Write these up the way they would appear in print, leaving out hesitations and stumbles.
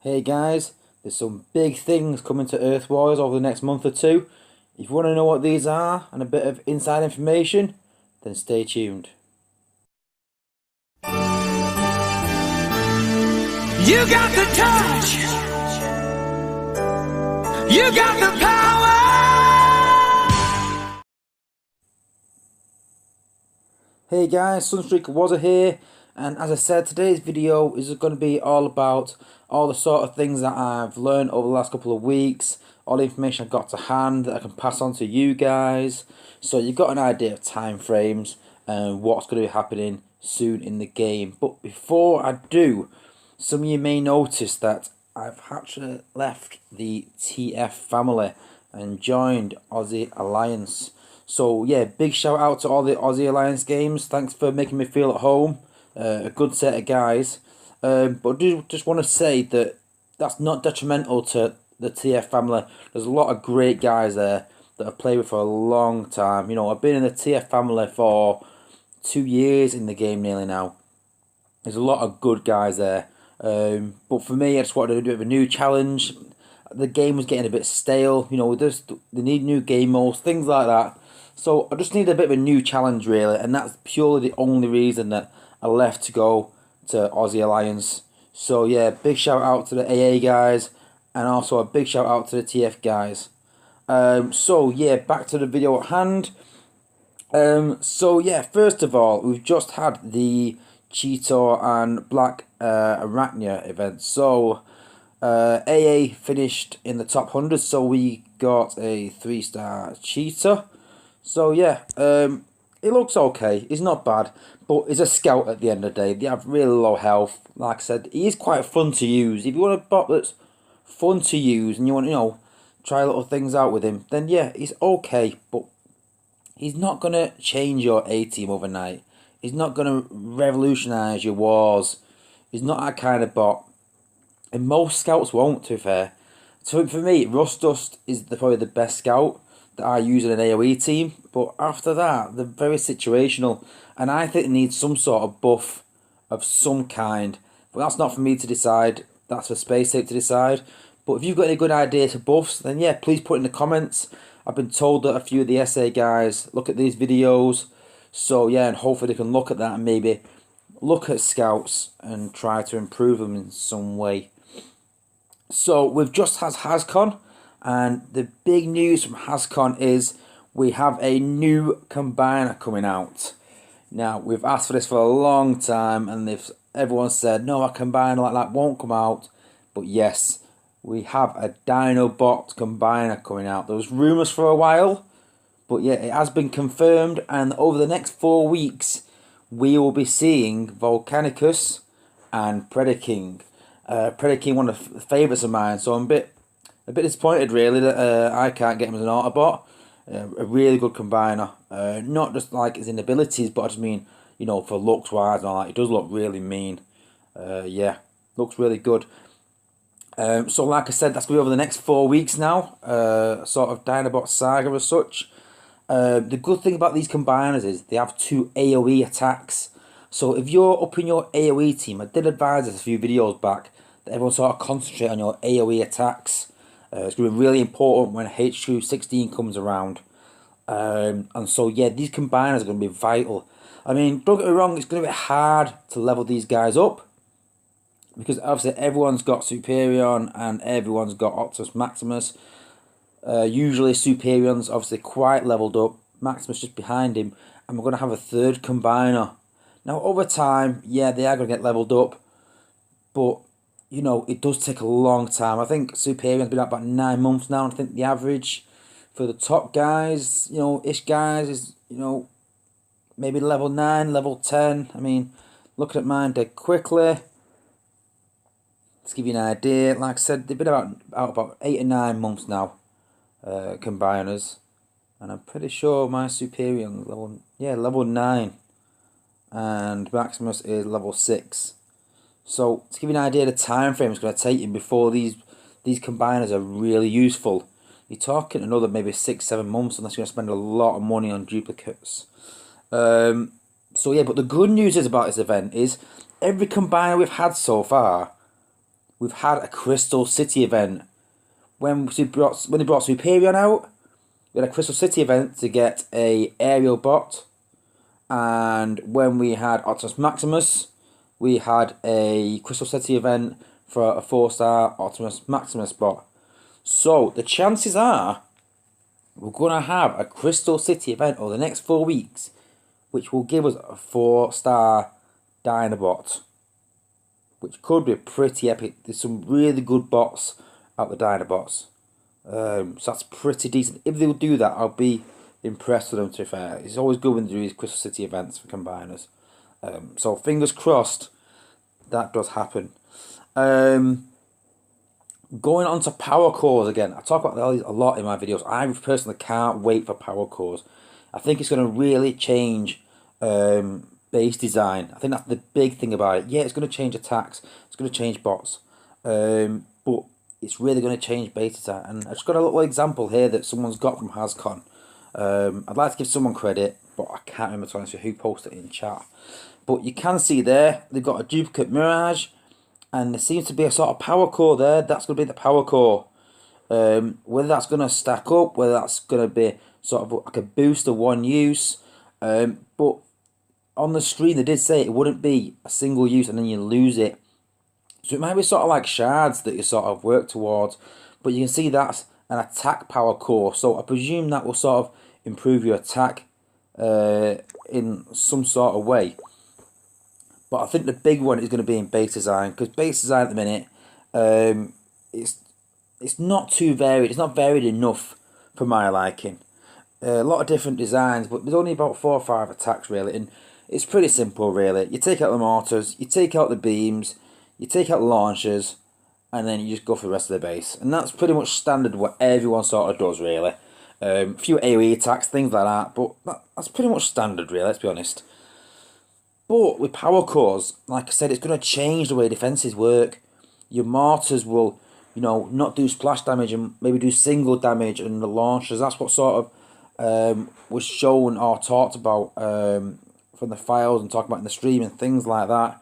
Hey guys, there's some big things coming to Earthwars over the next month or two. If you want to know what these are and a bit of inside information, then stay tuned. You got the touch. You got the power. Hey guys, Sunstreaker Wozza here, and as I said, today's video is going to be all about all the sort of things that I've learned over the last couple of weeks, all the information I've got to hand that I can pass on to you guys, so you've got an idea of time frames and what's going to be happening soon in the game. But before I do, some of you may notice that I've actually left the TF family and joined Aussie Alliance. So yeah, big shout out to all the Aussie Alliance games. Thanks for making me feel at home. A good set of guys. But I do just want to say that that's not detrimental to the TF family. There's a lot of great guys there that I've played with for a long time. You know, I've been in the TF family for 2 years in the game nearly now. There's a lot of good guys there. But for me, I just wanted to do a bit of a new challenge. The game was getting a bit stale. You know, they need new game modes, things like that. So I just need a bit of a new challenge really, and that's purely the only reason that I left to go to Aussie Alliance. So yeah, big shout out to the AA guys, and also a big shout out to the TF guys. So yeah, back to the video at hand. So yeah, first of all, we've just had the Cheetor and Black Arachnia event. So AA finished in the top 100, so we got a 3-star Cheetah. So yeah, it looks okay. He's not bad, but he's a scout at the end of the day. They have really low health. Like I said, he is quite fun to use. If you want a bot that's fun to use and you want, try little things out with him, then yeah, he's okay. But he's not gonna change your A team overnight. He's not gonna revolutionise your wars. He's not that kind of bot, and most scouts won't. To be fair, so for me, Rust Dust is probably the best scout that I use in an AoE team, but after that, they're very situational, and I think they need some sort of buff of some kind. But that's not for me to decide, that's for Space Tape to decide. But if you've got any good ideas for buffs, then yeah, please put in the comments. I've been told that a few of the SA guys look at these videos, so yeah, and hopefully they can look at that and maybe look at scouts and try to improve them in some way. So we've just had HasCon, and the big news from HasCon is we have a new combiner coming out. Now, we've asked for this for a long time, and everyone said, no, a combiner like that won't come out. But yes, we have a Dinobot combiner coming out. There was rumours for a while, but yeah, it has been confirmed, and over the next 4 weeks, we will be seeing Volcanicus and Predaking. Predaking, one of the favourites of mine, so I'm a bit disappointed really that I can't get him as an Autobot. A really good combiner. Not just like his inabilities, but I just mean, for looks wise and all that. He does look really mean. Yeah, looks really good. So like I said, that's going to be over the next 4 weeks now. Sort of Dinobot saga as such. The good thing about these combiners is they have 2 AoE attacks. So if you're up in your AoE team, I did advise this a few videos back, that everyone sort of concentrate on your AoE attacks. It's going to be really important when HQ 16 comes around. And so, yeah, these combiners are going to be vital. I mean, don't get me wrong, it's going to be hard to level these guys up, because obviously everyone's got Superion and everyone's got Optimus Maximus. Usually Superion's obviously quite leveled up, Maximus just behind him, and we're going to have a 3rd combiner. Now, over time, yeah, they are going to get leveled up, but it does take a long time. I think Superion's been out about 9 months now, and I think the average for the top guys, ish guys is, maybe level 9, level 10. I mean, looking at mine dead quickly, let's give you an idea. Like I said, they've been out about 8 or 9 months now, combiners, and I'm pretty sure my Superion's level 9, and Maximus is level 6. So, to give you an idea of the time frame it's going to take you before these combiners are really useful, you're talking another maybe 6-7 months unless you're going to spend a lot of money on duplicates. So yeah, but the good news is about this event is every combiner we've had so far we've had a Crystal City event. When they brought Superion out, we had a Crystal City event to get a aerial bot, and when we had Optimus Maximus, we had a Crystal City event for a 4-star Optimus Maximus bot. So the chances are we're gonna have a Crystal City event over the next 4 weeks, which will give us a 4-star Dinobot, which could be pretty epic. There's some really good bots out the Dinobots. So that's pretty decent. If they'll do that, I'll be impressed with them, to be fair. It's always good when they do these Crystal City events for combiners. So fingers crossed that does happen. Going on to power cores again. I talk about these a lot in my videos. I personally can't wait for power cores. I think it's going to really change base design. I think that's the big thing about it. Yeah, it's going to change attacks. It's going to change bots. But it's really going to change base design. And I've just got a little example here that someone's got from Hascon. I'd like to give someone credit, but I can't remember to honest who posted it in chat. But you can see there, they've got a duplicate Mirage, and there seems to be a sort of power core there. That's going to be the power core. Whether that's going to stack up, whether that's going to be sort of like a booster one use. But on the screen, they did say it wouldn't be a single use and then you lose it. So it might be sort of like shards that you sort of work towards. But you can see that's an attack power core. So I presume that will sort of improve your attack in some sort of way. But I think the big one is going to be in base design, because base design at the minute, it's not too varied. It's not varied enough for my liking. A lot of different designs, but there's only about 4 or 5 attacks really, and it's pretty simple really. You take out the mortars, you take out the beams, you take out the launchers, and then you just go for the rest of the base. And that's pretty much standard what everyone sort of does really. A few AoE attacks, things like that, but that's pretty much standard really, let's be honest. But with power cores, like I said, it's going to change the way defences work. Your mortars will, not do splash damage and maybe do single damage, and the launchers, that's what sort of was shown or talked about from the files and talking about in the stream and things like that.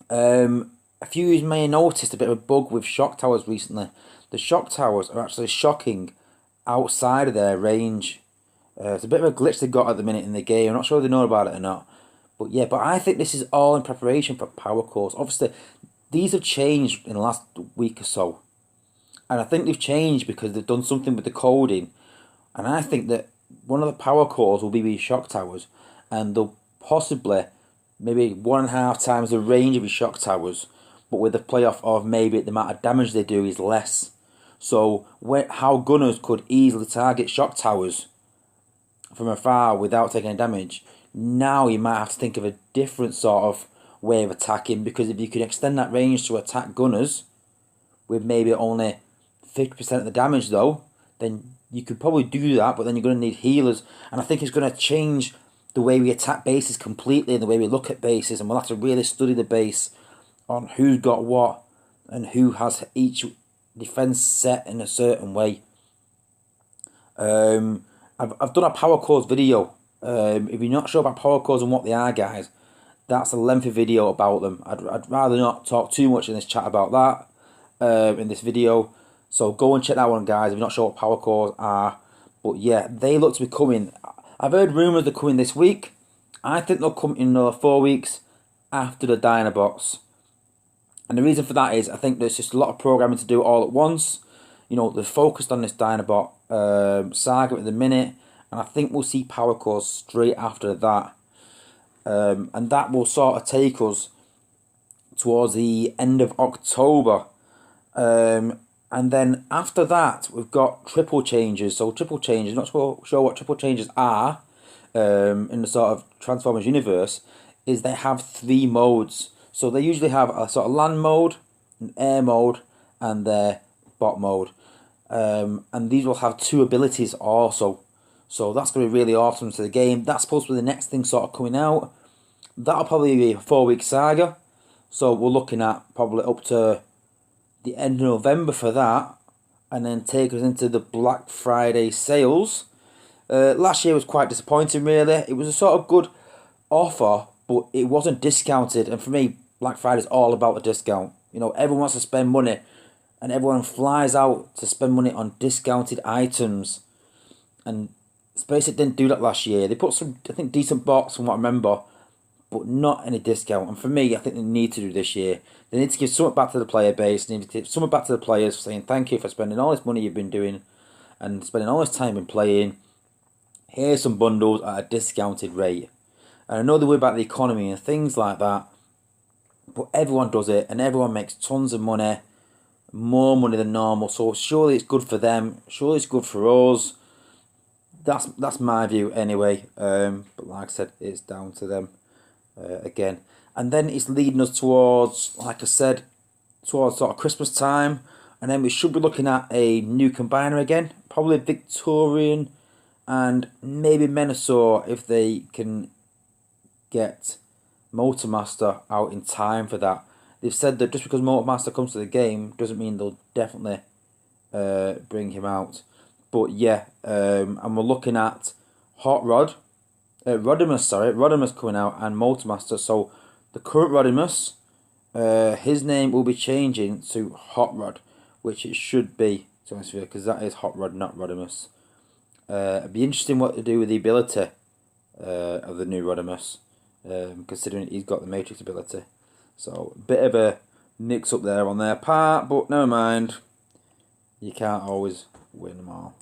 A few of you may have noticed a bit of a bug with shock towers recently. The shock towers are actually shocking outside of their range. It's a bit of a glitch they got at the minute in the game. I'm not sure if they know about it or not. But yeah, but I think this is all in preparation for power cores. Obviously, these have changed in the last week or so. And I think they've changed because they've done something with the coding. And I think that one of the power cores will be with shock towers. And they'll possibly, maybe 1.5 times the range of your shock towers. But with the playoff of maybe the amount of damage they do is less. So how gunners could easily target shock towers from afar without taking any damage. Now you might have to think of a different sort of way of attacking, because if you can extend that range to attack gunners with maybe only 50% of the damage though, then you could probably do that, but then you're going to need healers. And I think it's going to change the way we attack bases completely and the way we look at bases, and we'll have to really study the base on who's got what and who has each defense set in a certain way. I've done a power cores video. If you're not sure about power cores and what they are, guys, that's a lengthy video about them. I'd rather not talk too much in this chat about that in this video. So go and check that one, guys, if you're not sure what power cores are. But yeah, they look to be coming. I've heard rumours they're coming this week. I think they'll come in another 4 weeks after the Dinobots. And the reason for that is I think there's just a lot of programming to do all at once. They're focused on this Dinobot saga at the minute. And I think we'll see power cores straight after that. And that will sort of take us towards the end of October. And then after that, we've got triple changes. So triple changes, not sure what triple changes are in the sort of Transformers universe, is they have 3 modes. So they usually have a sort of land mode, an air mode, and their bot mode. And these will have 2 abilities also. So that's going to be really awesome to the game. That's supposed to be the next thing sort of coming out. That'll probably be a 4-week saga. So we're looking at probably up to the end of November for that. And then take us into the Black Friday sales. Last year was quite disappointing really. It was a sort of good offer, but it wasn't discounted. And for me, Black Friday is all about a discount. You know, everyone wants to spend money, and everyone flies out to spend money on discounted items. And SpaceX didn't do that last year. They put some, I think, decent box from what I remember, but not any discount. And for me, I think they need to do this year. They need to give something back to the player base. They need to give something back to the players, saying thank you for spending all this money you've been doing and spending all this time in playing. Here's some bundles at a discounted rate. And I know they worry about the economy and things like that, but everyone does it and everyone makes tons of money, more money than normal. So surely it's good for them. Surely it's good for us. That's my view anyway. But like I said, it's down to them again. And then it's leading us towards, like I said, towards sort of Christmas time. And then we should be looking at a new combiner again. Probably Victorian and maybe Menasor if they can get Motormaster out in time for that. They've said that just because Motormaster comes to the game doesn't mean they'll definitely bring him out. But yeah, and we're looking at Rodimus coming out and Motormaster. So the current Rodimus, his name will be changing to Hot Rod, which it should be, to be honest with you, because that is Hot Rod, not Rodimus. It'd be interesting what to do with the ability of the new Rodimus, considering he's got the Matrix ability. So a bit of a mix up there on their part, but never mind. You can't always win them all.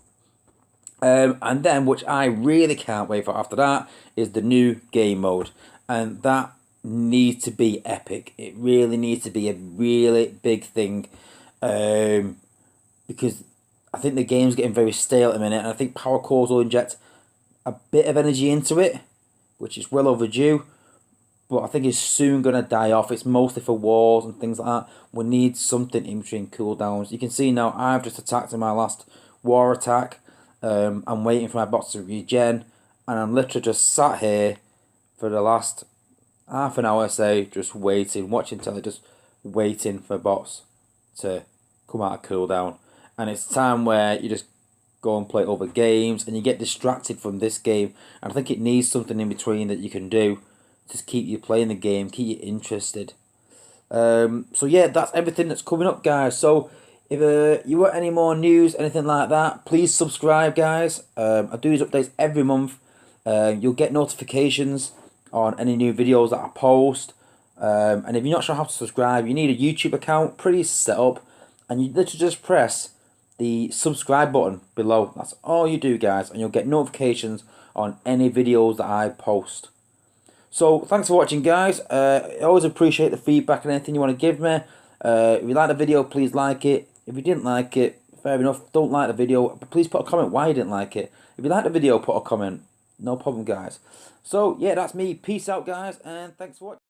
And then, which I really can't wait for after that, is the new game mode. And that needs to be epic. It really needs to be a really big thing. Because I think the game's getting very stale at the minute. And I think Power Cores will inject a bit of energy into it, which is well overdue. But I think it's soon going to die off. It's mostly for wars and things like that. We need something in between cooldowns. You can see now I've just attacked in my last war attack. I'm waiting for my bots to regen. And I'm literally just sat here for the last half an hour, say, just waiting, watching telly, just waiting for bots to come out of cooldown. And it's time where you just go and play other games and you get distracted from this game. And I think it needs something in between that you can do. Just keep you playing the game, keep you interested. So yeah, that's everything that's coming up, guys. So if you want any more news, anything like that, please subscribe, guys. I do these updates every month. You'll get notifications on any new videos that I post. And if you're not sure how to subscribe, you need a YouTube account, pretty easy to set up. And you literally just press the subscribe button below. That's all you do, guys. And you'll get notifications on any videos that I post. So, thanks for watching, guys. I always appreciate the feedback and anything you want to give me. If you like the video, please like it. If you didn't like it, fair enough, don't like the video. But please put a comment why you didn't like it. If you like the video, put a comment. No problem, guys. So, yeah, that's me. Peace out, guys, and thanks for watching.